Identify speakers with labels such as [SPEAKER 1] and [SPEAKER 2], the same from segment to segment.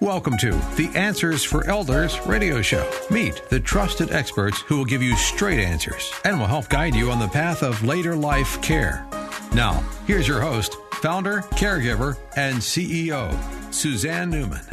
[SPEAKER 1] Welcome to the Answers for Elders radio show. Meet the trusted experts who will give you straight answers and will help guide you on the path of later life care. Now, here's your host, founder, caregiver, and CEO, Suzanne Newman.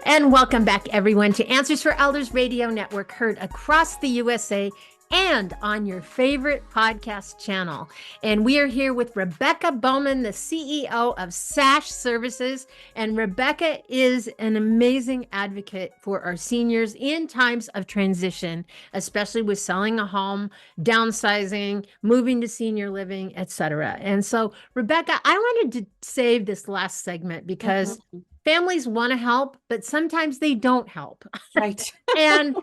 [SPEAKER 2] And welcome back, everyone, to Answers for Elders Radio Network, heard across the USA and on your favorite podcast channel. And we are here with Rebecca Bomann, the CEO of SASH Services. And Rebecca is an amazing advocate for our seniors in times of transition, especially with selling a home, downsizing, moving to senior living, etc. And so, Rebecca, I wanted to save this last segment because families want to help, but sometimes they don't help.
[SPEAKER 3] Right.
[SPEAKER 2] And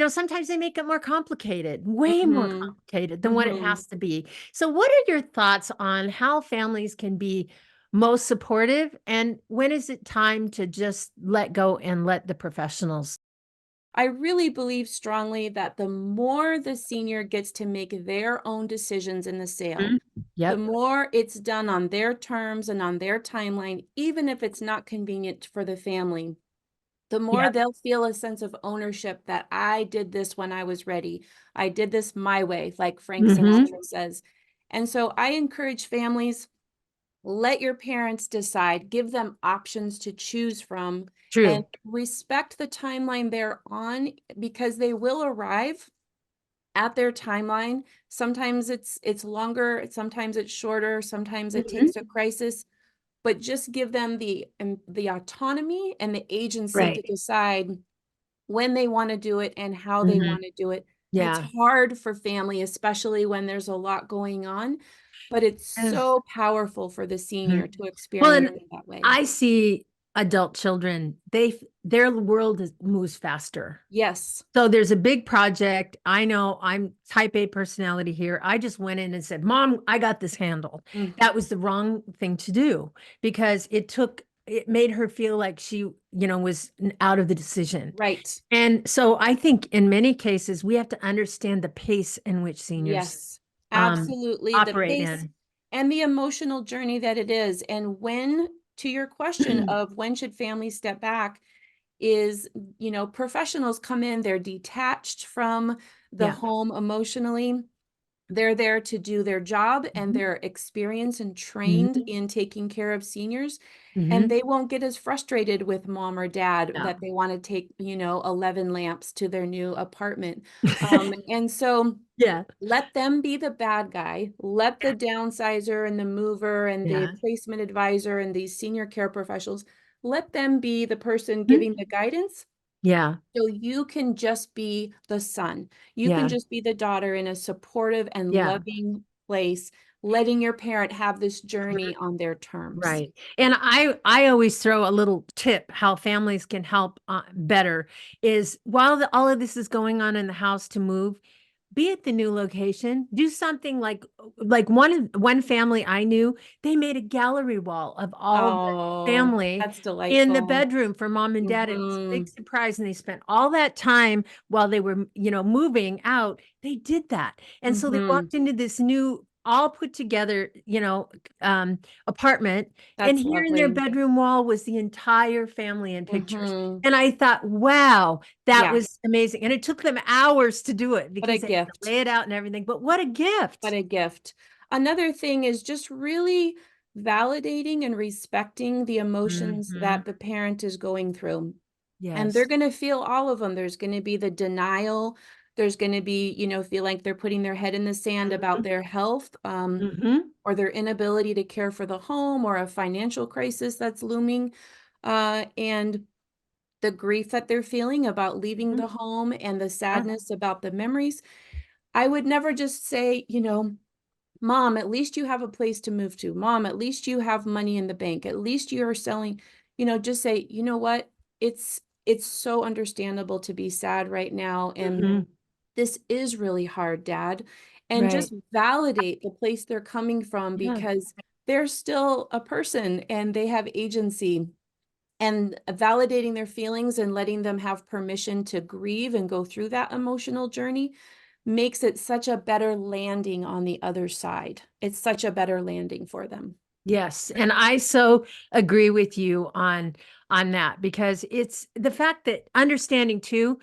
[SPEAKER 2] sometimes they make it more complicated, way more complicated than what it has to be. So what are your thoughts on how families can be most supportive, and when is it time to just let go and let the professionals?
[SPEAKER 3] I really believe strongly that the more the senior gets to make their own decisions in the sale, the more it's done on their terms and on their timeline, even if it's not convenient for the family, the more they'll feel a sense of ownership that I did this when I was ready. I did this my way, like Frank Sinatra says. And so I encourage families, let your parents decide, give them options to choose from, and respect the timeline they're on, because they will arrive at their timeline. Sometimes it's longer, sometimes it's shorter, sometimes it takes a crisis. But just give them the autonomy and the agency to decide when they want to do it and how they want to do it. It's hard for family, especially when there's a lot going on, but it's so powerful for the senior to experience it that way.
[SPEAKER 2] I see adult children, their world moves faster.
[SPEAKER 3] Yes.
[SPEAKER 2] So there's a big project. I know I'm type A personality here. I just went in and said, Mom, I got this handled. That was the wrong thing to do, because it made her feel like she, was out of the decision.
[SPEAKER 3] Right.
[SPEAKER 2] And so I think in many cases, we have to understand the pace in which seniors
[SPEAKER 3] absolutely
[SPEAKER 2] operate
[SPEAKER 3] the pace
[SPEAKER 2] in.
[SPEAKER 3] And the emotional journey that it is. And when, to your question of when should families step back, is, professionals come in, they're detached from the home emotionally. They're there to do their job, and they're experienced and trained in taking care of seniors. And they won't get as frustrated with mom or dad that they want to take, 11 lamps to their new apartment. And so let them be the bad guy. Let the downsizer and the mover and the placement advisor and these senior care professionals, let them be the person giving the guidance. So you can just be the son. You can just be the daughter in a supportive and loving place, letting your parent have this journey on their terms.
[SPEAKER 2] Right. And I always throw a little tip how families can help better is, while all of this is going on in the house to move, be at the new location, do something like one family I knew, they made a gallery wall of all the family
[SPEAKER 3] that's delightful.
[SPEAKER 2] in the bedroom for mom and dad. It was a big surprise. And they spent all that time while they were, moving out. They did that. And so they walked into this new, all put together, apartment.
[SPEAKER 3] That's
[SPEAKER 2] and here
[SPEAKER 3] lovely.
[SPEAKER 2] in their bedroom wall was the entire family in pictures. And I thought, wow, that was amazing. And it took them hours to do it because they had to lay it out and everything. But what a gift.
[SPEAKER 3] What a gift. Another thing is just really validating and respecting the emotions that the parent is going through. And they're going to feel all of them. There's going to be the denial. There's going to be, feel like they're putting their head in the sand about their health, or their inability to care for the home, or a financial crisis that's looming, and the grief that they're feeling about leaving the home, and the sadness about the memories. I would never just say, Mom, at least you have a place to move to. Mom, at least you have money in the bank. At least you're selling, just say, you know what? It's so understandable to be sad right now. And this is really hard, Dad. And just validate the place they're coming from, because they're still a person and they have agency. And validating their feelings and letting them have permission to grieve and go through that emotional journey makes it such a better landing on the other side. It's such a better landing for them.
[SPEAKER 2] Yes. And I so agree with you on that, because it's the fact that understanding too,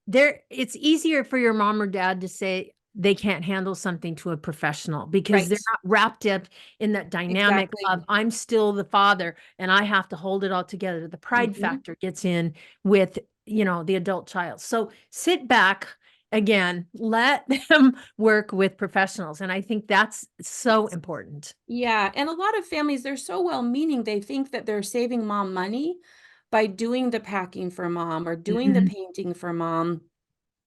[SPEAKER 2] it's easier for your mom or dad to say they can't handle something to a professional, because they're
[SPEAKER 3] Right.
[SPEAKER 2] not wrapped up in that dynamic
[SPEAKER 3] Exactly.
[SPEAKER 2] of I'm still the father and I have to hold it all together. The pride factor gets in with, the adult child. So sit back again, let them work with professionals. And I think that's so important.
[SPEAKER 3] Yeah. And a lot of families, they're so well-meaning, they think that they're saving mom money by doing the packing for mom or doing the
[SPEAKER 2] Mhm.
[SPEAKER 3] painting for mom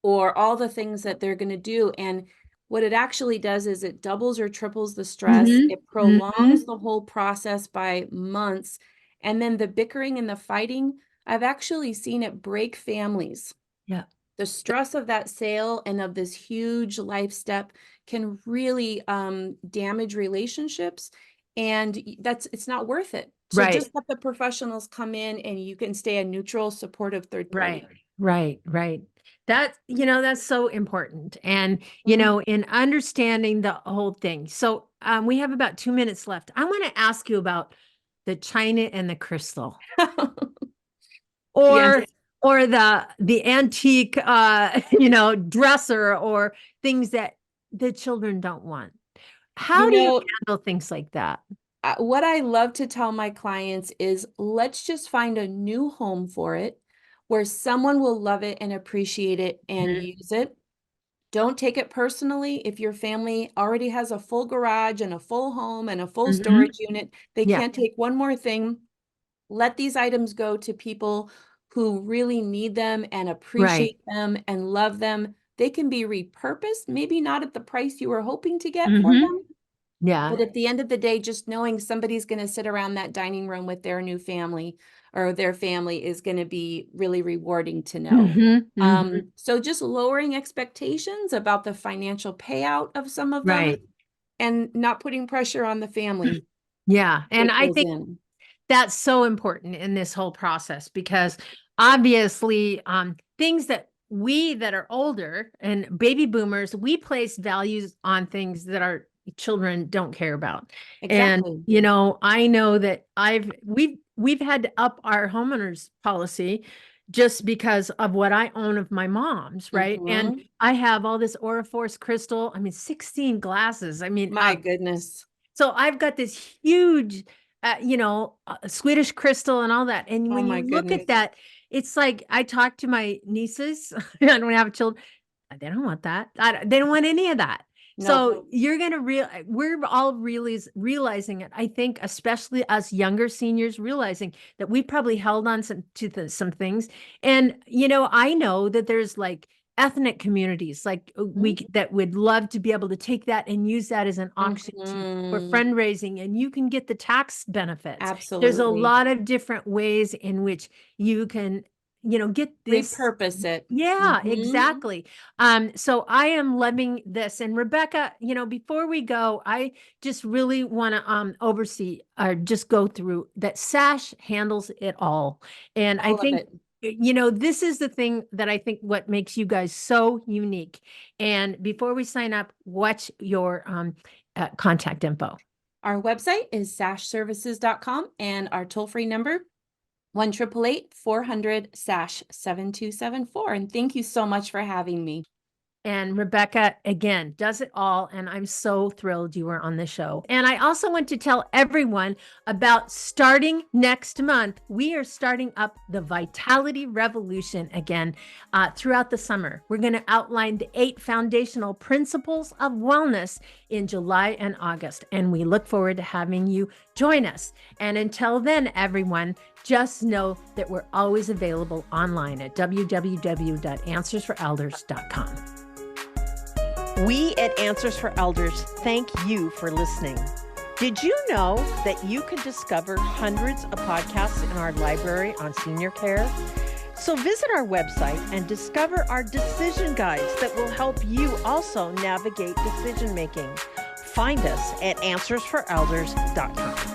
[SPEAKER 3] or all the things that they're going to do. And what it actually does is it doubles or triples the stress.
[SPEAKER 2] Mhm.
[SPEAKER 3] It prolongs
[SPEAKER 2] Mhm.
[SPEAKER 3] the whole process by months. And then the bickering and the fighting, I've actually seen it break families.
[SPEAKER 2] Yeah.
[SPEAKER 3] The stress of that sale and of this huge life step can really damage relationships, and it's not worth it. So
[SPEAKER 2] Right.
[SPEAKER 3] just let the professionals come in and you can stay a neutral, supportive third
[SPEAKER 2] Right.
[SPEAKER 3] party.
[SPEAKER 2] Right. That's so important. And,
[SPEAKER 3] Mhm.
[SPEAKER 2] in understanding the whole thing. So, we have about 2 minutes left. I want to ask you about the china and the crystal,
[SPEAKER 3] Yes.
[SPEAKER 2] or the antique, dresser, or things that the children don't want.
[SPEAKER 3] You
[SPEAKER 2] How do you
[SPEAKER 3] know,
[SPEAKER 2] handle things like that?
[SPEAKER 3] what I love to tell my clients is let's just find a new home for it where someone will love it and appreciate it and
[SPEAKER 2] Mhm.
[SPEAKER 3] use it. Don't take it personally. If your family already has a full garage and a full home and a full
[SPEAKER 2] Mhm.
[SPEAKER 3] storage unit, they
[SPEAKER 2] Yeah.
[SPEAKER 3] can't take one more thing. Let these items go to people who really need them and
[SPEAKER 2] Right.
[SPEAKER 3] appreciate them and love them. They can be repurposed, maybe not at the price you were hoping to get for
[SPEAKER 2] Mhm.
[SPEAKER 3] them,
[SPEAKER 2] Yeah.
[SPEAKER 3] but at the end of the day, just knowing somebody's going to sit around that dining room with their new family or their family is going to be really rewarding to know.
[SPEAKER 2] Mhm. Mhm.
[SPEAKER 3] So just lowering expectations about the financial payout of some of them
[SPEAKER 2] Right.
[SPEAKER 3] and not putting pressure on the family
[SPEAKER 2] Yeah.
[SPEAKER 3] to
[SPEAKER 2] And
[SPEAKER 3] take
[SPEAKER 2] I
[SPEAKER 3] those
[SPEAKER 2] think
[SPEAKER 3] in.
[SPEAKER 2] that's so important in this whole process, because obviously, things that we that are older and baby boomers, we place values on things that our children don't care about. And,
[SPEAKER 3] Exactly.
[SPEAKER 2] I know that we've had to up our homeowners policy just because of what I own of my mom's, right? And
[SPEAKER 3] Hmm.
[SPEAKER 2] I have all this Auriforce crystal, I mean, 16 glasses. I mean,
[SPEAKER 3] My goodness.
[SPEAKER 2] so I've got this huge, Swedish crystal and all that. And
[SPEAKER 3] Oh
[SPEAKER 2] when
[SPEAKER 3] my
[SPEAKER 2] you look
[SPEAKER 3] goodness.
[SPEAKER 2] at that, it's like I talk to my nieces. I don't have children. They don't want that. They don't want any of that.
[SPEAKER 3] Nope.
[SPEAKER 2] So you're gonna we're all really realizing it. I think, especially us younger seniors, realizing that we probably held on some things. And I know that there's like ethnic communities like that would love to be able to take that and use that as an auction for
[SPEAKER 3] Hmm.
[SPEAKER 2] fundraising, and you can get the tax benefits. There's a
[SPEAKER 3] Absolutely.
[SPEAKER 2] lot of different ways in which you can, get this.
[SPEAKER 3] Repurpose it.
[SPEAKER 2] Yeah,
[SPEAKER 3] Hmm.
[SPEAKER 2] exactly. So I am loving this. And Rebecca, before we go, I just really want to oversee or just go through that SASH handles it all. And I
[SPEAKER 3] All of
[SPEAKER 2] think,
[SPEAKER 3] it.
[SPEAKER 2] this is the thing that I think what makes you guys so unique. And before we sign up, what's your contact info?
[SPEAKER 3] Our website is sashservices.com and our toll-free number 1-888-400-7274. And thank you so much for having me.
[SPEAKER 2] And Rebecca, again, does it all. And I'm so thrilled you were on the show. And I also want to tell everyone about starting next month. We are starting up the Vitality Revolution again throughout the summer. We're going to outline the 8 foundational principles of wellness in July and August. And we look forward to having you join us. And until then, everyone, just know that we're always available online at www.answersforelders.com.
[SPEAKER 4] We at Answers for Elders thank you for listening. Did you know that you can discover hundreds of podcasts in our library on senior care? So visit our website and discover our decision guides that will help you also navigate decision making. Find us at answersforelders.com.